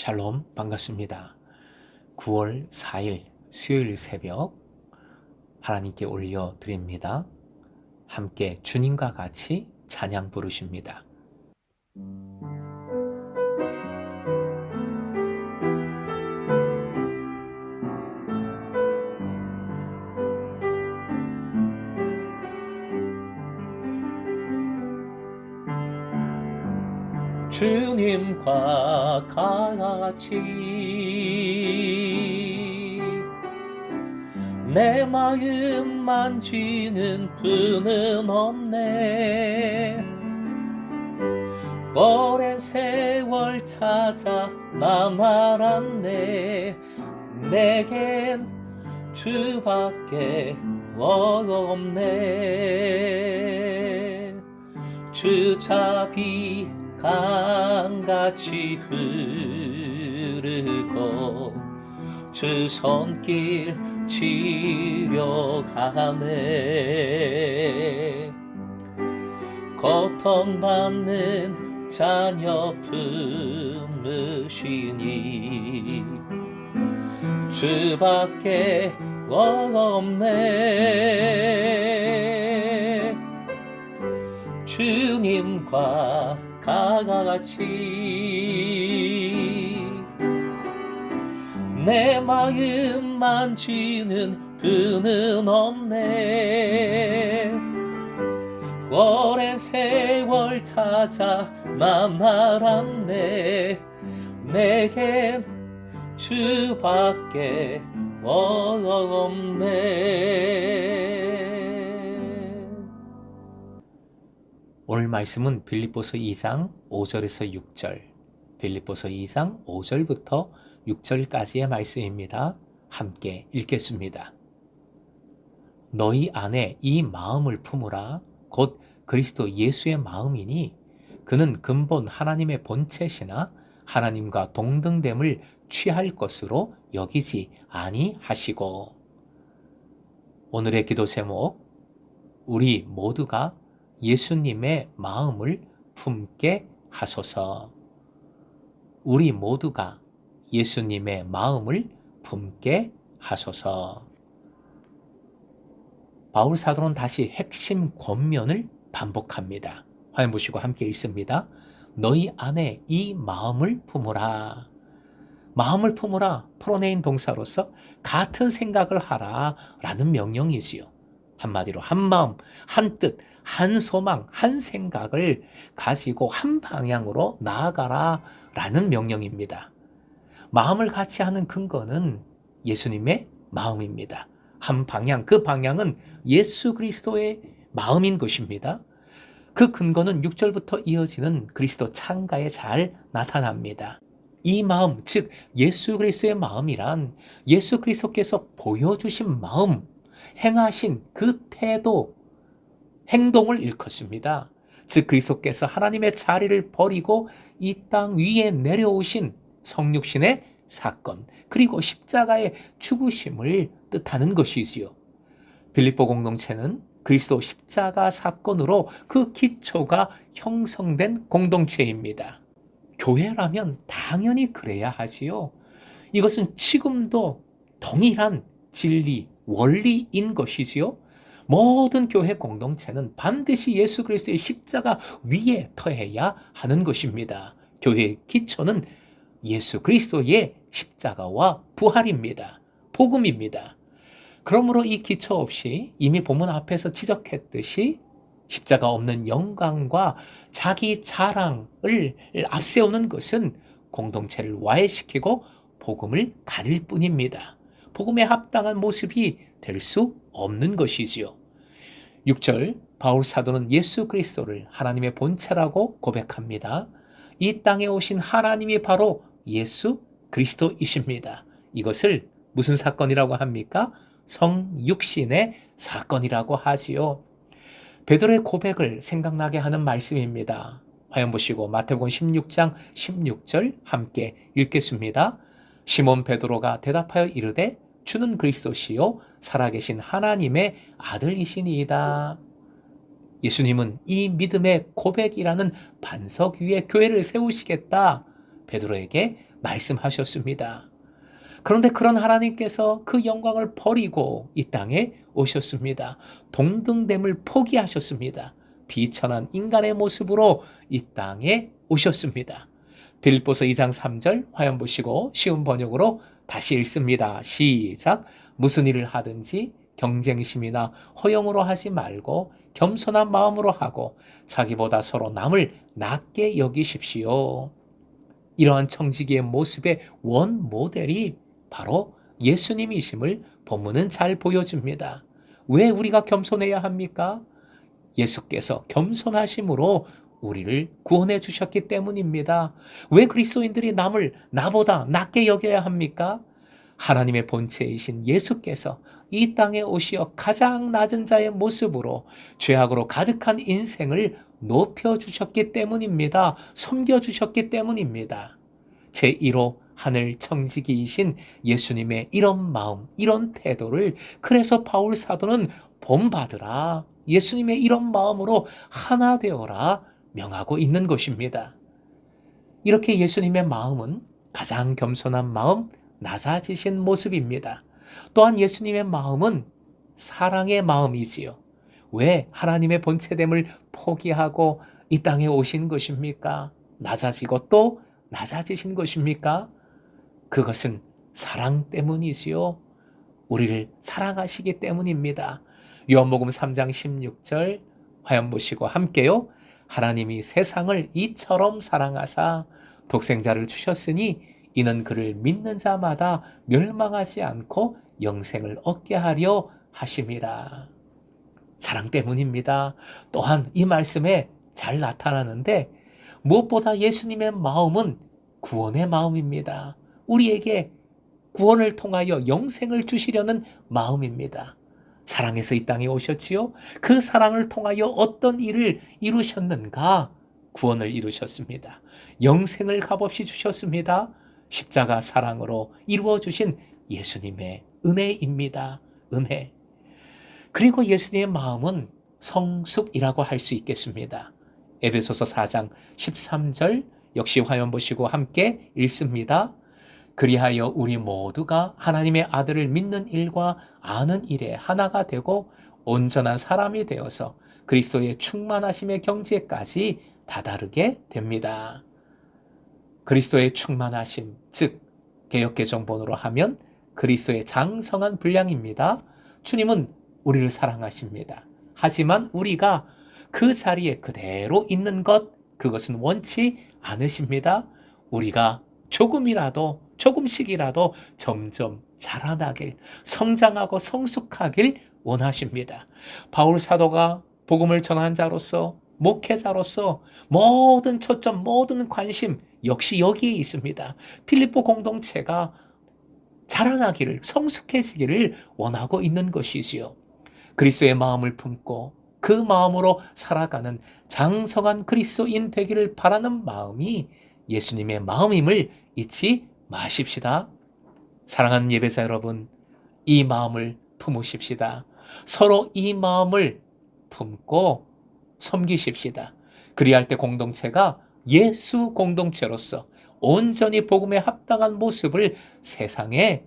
샬롬, 반갑습니다. 9월 4일 수요일 새벽 하나님께 올려드립니다. 함께 주님과 같이 찬양 부르십니다. 주님과 같이 내 마음 만지는 분은 없네. 오랜 세월 찾아 난 알았네. 내겐 주밖에 없네. 주 자비 강같이 흐르고 주 손길 지려가네. 고통받는 자녀 품으시니 주밖에 없네. 주님과 같이 내 마음 만지는 분은 없네. 오랜 세월 찾아 난 알았네. 내겐 주밖에 없네. 오늘 말씀은 빌립보서 2장 5절에서 6절, 빌립보서 2장 5절부터 6절까지의 말씀입니다. 함께 읽겠습니다. 너희 안에 이 마음을 품으라. 곧 그리스도 예수의 마음이니 그는 근본 하나님의 본체시나 하나님과 동등됨을 취할 것으로 여기지 아니하시고. 오늘의 기도 제목, 우리 모두가 예수님의 마음을 품게 하소서. 우리 모두가 예수님의 마음을 품게 하소서. 바울 사도는 다시 핵심 권면을 반복합니다. 화면 보시고 함께 읽습니다. 너희 안에 이 마음을 품으라. 마음을 품으라, 프로네인 동사로서 같은 생각을 하라 라는 명령이지요. 한마디로 한 마음, 한 뜻, 한 소망, 한 생각을 가지고 한 방향으로 나아가라 라는 명령입니다. 마음을 같이 하는 근거는 예수님의 마음입니다. 한 방향, 그 방향은 예수 그리스도의 마음인 것입니다. 그 근거는 6절부터 이어지는 그리스도 창가에 잘 나타납니다. 이 마음, 즉 예수 그리스도의 마음이란 예수 그리스도께서 보여주신 마음, 행하신 그 태도, 행동을 일컫습니다. 즉 그리스도께서 하나님의 자리를 버리고 이 땅 위에 내려오신 성육신의 사건, 그리고 십자가의 죽으심을 뜻하는 것이지요. 빌립보 공동체는 그리스도 십자가 사건으로 그 기초가 형성된 공동체입니다. 교회라면 당연히 그래야 하지요. 이것은 지금도 동일한 진리, 원리인 것이지요. 모든 교회 공동체는 반드시 예수 그리스도의 십자가 위에 터해야 하는 것입니다. 교회의 기초는 예수 그리스도의 십자가와 부활입니다. 복음입니다. 그러므로 이 기초 없이 이미 본문 앞에서 지적했듯이 십자가 없는 영광과 자기 자랑을 앞세우는 것은 공동체를 와해시키고 복음을 가릴 뿐입니다. 복음에 합당한 모습이 될 수 없는 것이지요. 6절, 바울 사도는 예수 그리스도를 하나님의 본체라고 고백합니다. 이 땅에 오신 하나님이 바로 예수 그리스도이십니다. 이것을 무슨 사건이라고 합니까? 성육신의 사건이라고 하지요. 베드로의 고백을 생각나게 하는 말씀입니다. 화면 보시고 마태복음 16장 16절 함께 읽겠습니다. 시몬 베드로가 대답하여 이르되 주는 그리스도시요 살아계신 하나님의 아들이시니이다. 예수님은 이 믿음의 고백이라는 반석 위에 교회를 세우시겠다 베드로에게 말씀하셨습니다. 그런데 그런 하나님께서 그 영광을 버리고 이 땅에 오셨습니다. 동등됨을 포기하셨습니다. 비천한 인간의 모습으로 이 땅에 오셨습니다. 빌립보서 2장 3절 화면 보시고 쉬운 번역으로 다시 읽습니다. 시작. 무슨 일을 하든지 경쟁심이나 허영으로 하지 말고 겸손한 마음으로 하고 자기보다 서로 남을 낮게 여기십시오. 이러한 청지기의 모습의 원 모델이 바로 예수님이심을 본문은 잘 보여줍니다. 왜 우리가 겸손해야 합니까? 예수께서 겸손하심으로 우리를 구원해 주셨기 때문입니다. 왜 그리스도인들이 남을 나보다 낮게 여겨야 합니까? 하나님의 본체이신 예수께서 이 땅에 오시어 가장 낮은 자의 모습으로 죄악으로 가득한 인생을 높여주셨기 때문입니다. 섬겨주셨기 때문입니다. 제1호 하늘 청지기이신 예수님의 이런 마음, 이런 태도를 그래서 바울 사도는 본받으라. 예수님의 이런 마음으로 하나 되어라 명하고 있는 것입니다. 이렇게 예수님의 마음은 가장 겸손한 마음, 낮아지신 모습입니다. 또한 예수님의 마음은 사랑의 마음이지요. 왜 하나님의 본체됨을 포기하고 이 땅에 오신 것입니까? 낮아지고 또 낮아지신 것입니까? 그것은 사랑 때문이지요. 우리를 사랑하시기 때문입니다. 요한복음 3장 16절 화면 보시고 함께요. 하나님이 세상을 이처럼 사랑하사 독생자를 주셨으니 이는 그를 믿는 자마다 멸망하지 않고 영생을 얻게 하려 하심이라. 사랑 때문입니다. 또한 이 말씀에 잘 나타나는데 무엇보다 예수님의 마음은 구원의 마음입니다. 우리에게 구원을 통하여 영생을 주시려는 마음입니다. 사랑해서 이 땅에 오셨지요? 그 사랑을 통하여 어떤 일을 이루셨는가? 구원을 이루셨습니다. 영생을 값없이 주셨습니다. 십자가 사랑으로 이루어 주신 예수님의 은혜입니다. 은혜. 그리고 예수님의 마음은 성숙이라고 할 수 있겠습니다. 에베소서 4장 13절 역시 화면 보시고 함께 읽습니다. 그리하여 우리 모두가 하나님의 아들을 믿는 일과 아는 일에 하나가 되고 온전한 사람이 되어서 그리스도의 충만하심의 경지에까지 다다르게 됩니다. 그리스도의 충만하심, 즉 개역개정본으로 하면 그리스도의 장성한 분량입니다. 주님은 우리를 사랑하십니다. 하지만 우리가 그 자리에 그대로 있는 것, 그것은 원치 않으십니다. 우리가 조금씩이라도 점점 자라나길, 성장하고 성숙하길 원하십니다. 바울 사도가 복음을 전한 자로서, 목회자로서 모든 초점, 모든 관심 역시 여기에 있습니다. 필립보 공동체가 자라나기를, 성숙해지기를 원하고 있는 것이지요. 그리스도의 마음을 품고 그 마음으로 살아가는 장성한 그리스도인 되기를 바라는 마음이 예수님의 마음임을 잊지 마십시다. 사랑하는 예배자 여러분, 이 마음을 품으십시다. 서로 이 마음을 품고 섬기십시다. 그리할 때 공동체가 예수 공동체로서 온전히 복음에 합당한 모습을 세상에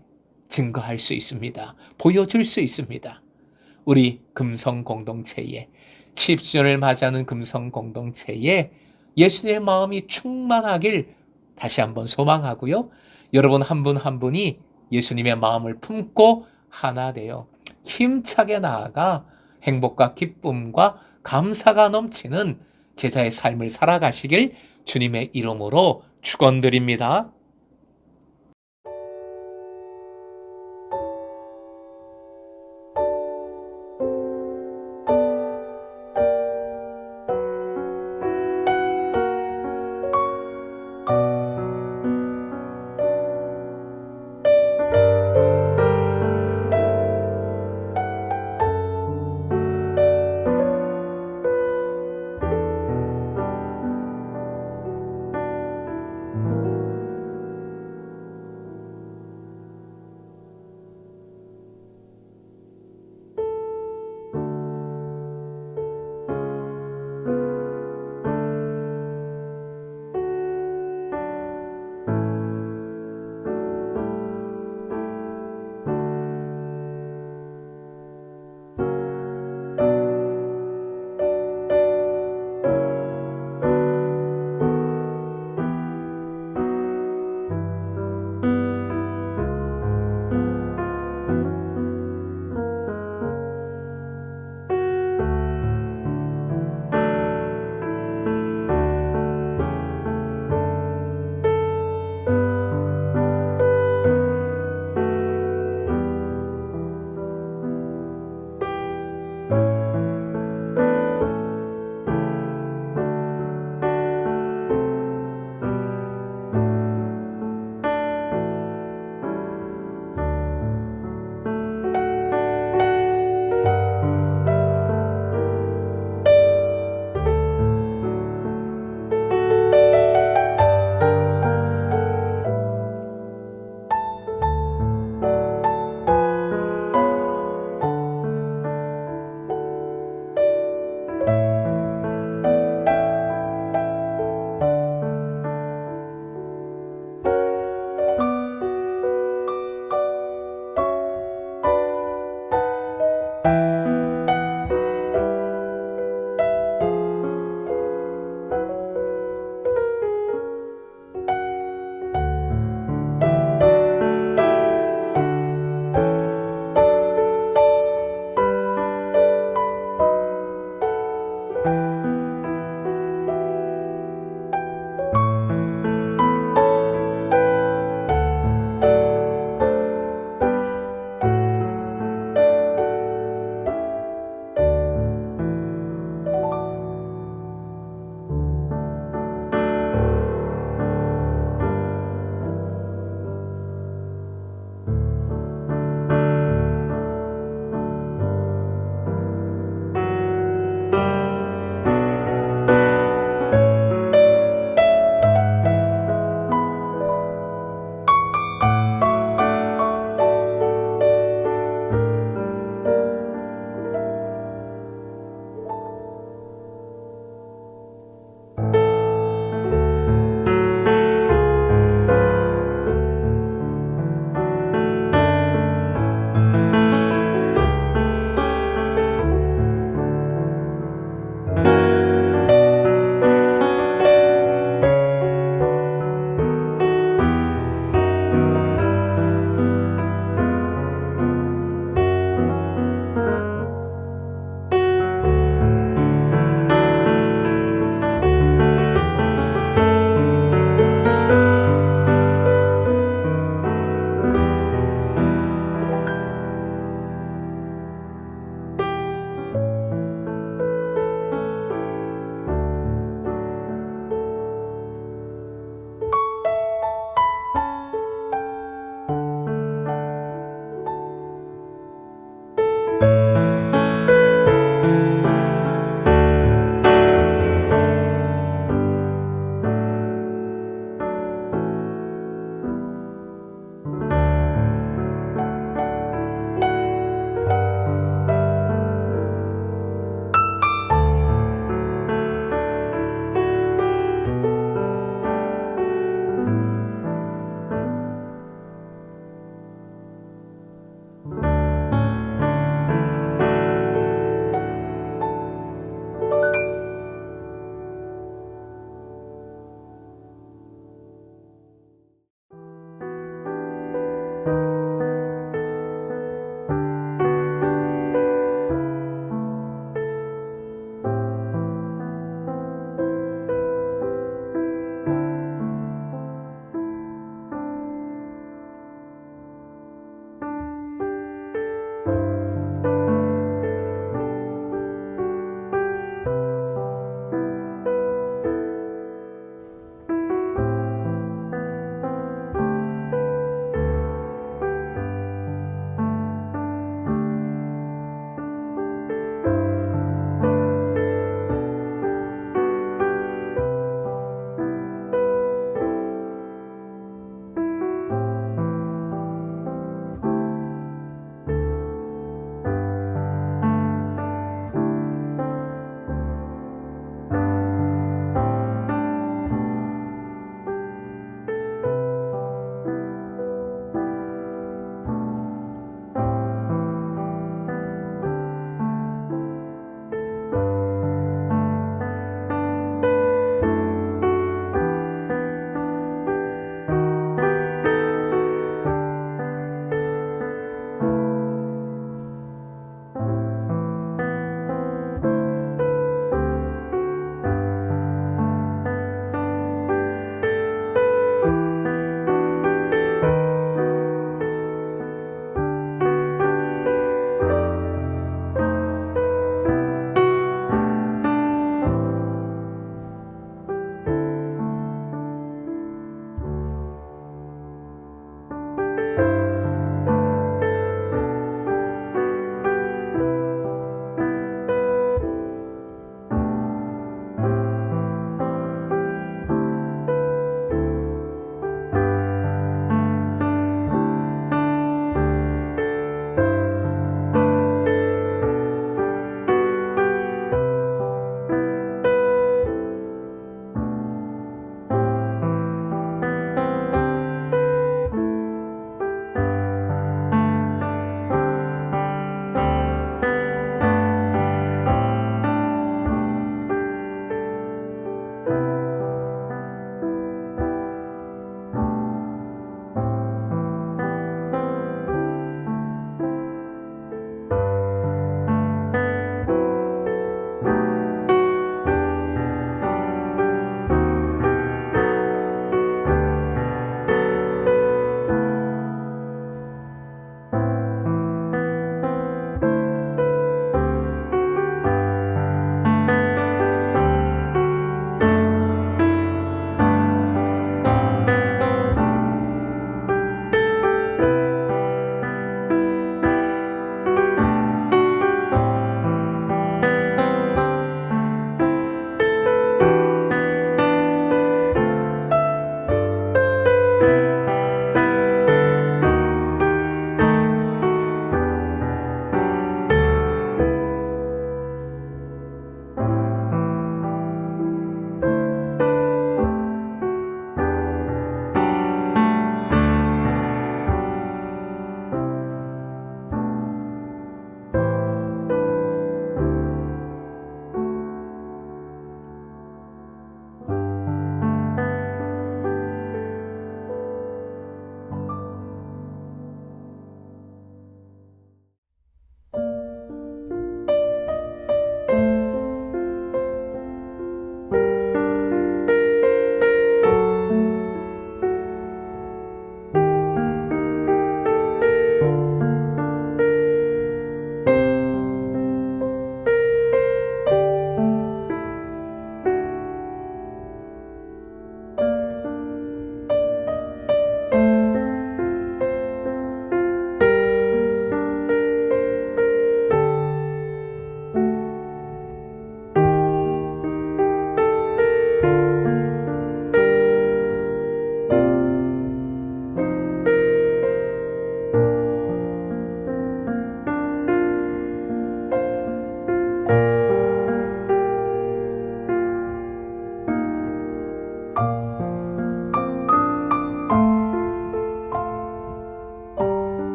증거할 수 있습니다. 보여줄 수 있습니다. 우리 금성 공동체에 70주년을 맞이하는 금성 공동체에 예수님의 마음이 충만하길 다시 한번 소망하고요. 여러분 한 분 한 분이 예수님의 마음을 품고 하나 되어 힘차게 나아가 행복과 기쁨과 감사가 넘치는 제자의 삶을 살아가시길 주님의 이름으로 축원드립니다.